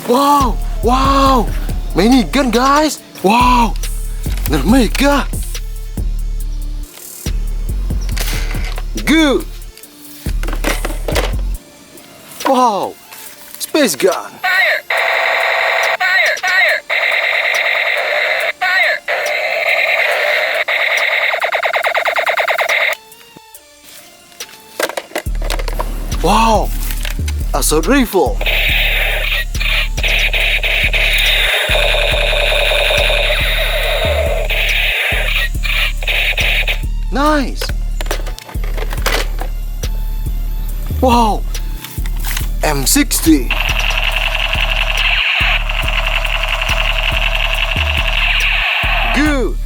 Wow, wow, minigun guys. Wow, Nerf mega. Good. Wow, space gun. Fire! Fire! Fire! Fire! Wow, assault rifle. Nice. Wow, M16. Good.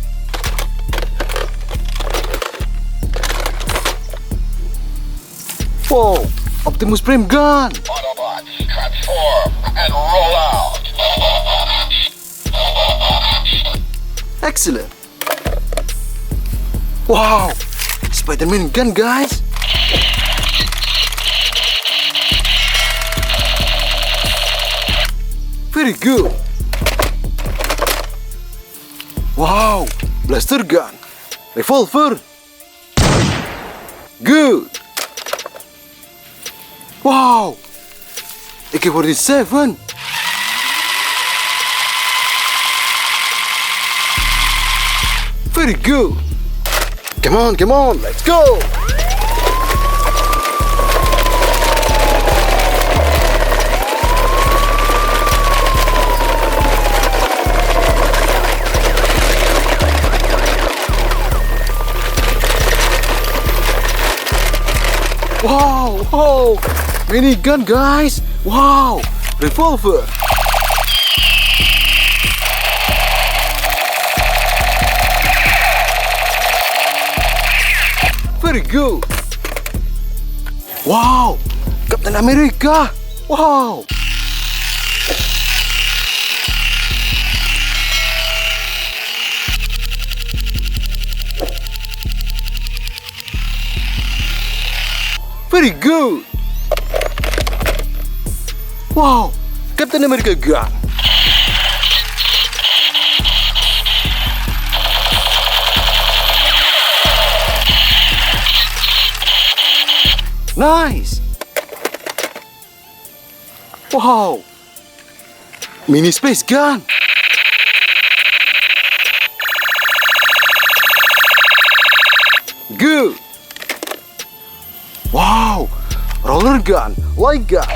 Wow, Optimus Prime gun. Autobots, transform and roll out! Excellent. Wow, Spiderman gun guys. Very good. Wow, blaster gun, revolver. Good. Wow, AK47. Very good. Come on, let's go. Wow, wow, minigun guys. Wow, revolver. Very good. Wow, Captain America. Wow. Very good. Wow, Captain America gun. Nice. Wow, mini space gun. Good. Wow, roller gun, light gun.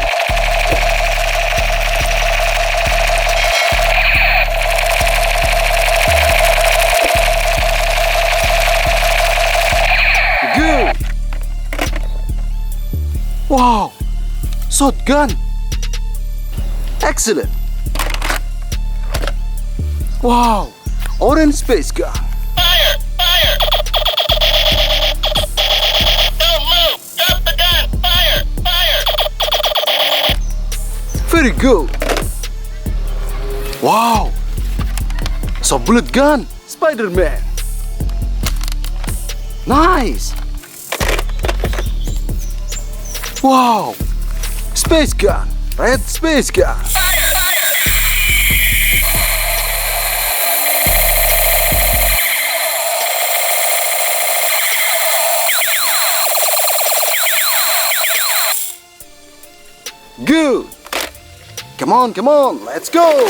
Good. Wow, shotgun. Excellent. Wow, orange space gun. Fire! Fire! Don't move! Drop the gun! Fire! Fire! Very good. Wow, so bullet gun, Spiderman. Nice. Wow, space gun, red space gun. Good. Come on, let's go.